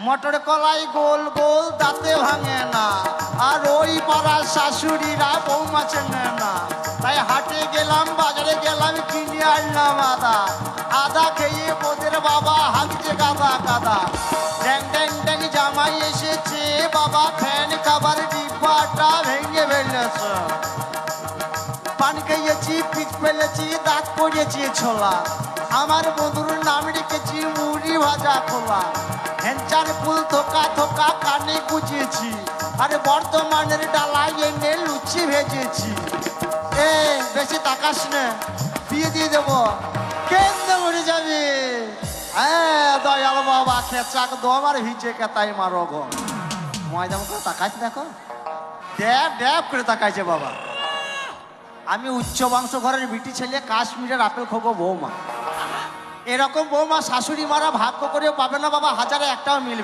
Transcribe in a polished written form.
মটর কলাই গোল গোল দাঁতে ভাঙে না, আর ওই পাড়ার শাশুড়িরা বৌমা চেনে না। তাই হাটে গেলাম, বাজারে গেলাম, কিনে আনলাম আদা। আদা খেয়ে ওদের বাবা হাঁকছে গাদা গাদা। ড্যাং ড্যাং ড্যাং জামাই এসেছে, বাবা ফ্যান খাবার ডিব্বাটা ভেঙে ফেলেছে। পান খেয়েছি, পিঠ ফেলেছি, দাঁত পড়েছি ছোলা। আমার বন্ধুর নাম রেখেছি মুড়ি ভাজা খোলা। হ্যাঞ্চার ফুল থোকা থোকা কানে গুছিয়েছি, আর বর্তমানের ডালায় এনে লুচি ভেজেছি। এ বেশি তাকাস না, বিয়ে দিয়ে দেবো, কেন্দ্রে মরে যাবে। হ্যাঁ দয়াল বাবা খেচাক দম আর ভিজে কেতাই মারো গো। ময়দা মতো তাকাইছে, দেখো ড্যাব ড্যাব করে তাকাইছে বাবা। আমি উচ্চ বংশ ঘরের বিটি ছেলে, কাশ্মীরের আপেল খোকো বৌমা। এরকম বৌমা শাশুড়ি মারা ভাগ্য করেও পাবে না বাবা, হাজারে একটাও মিলবে।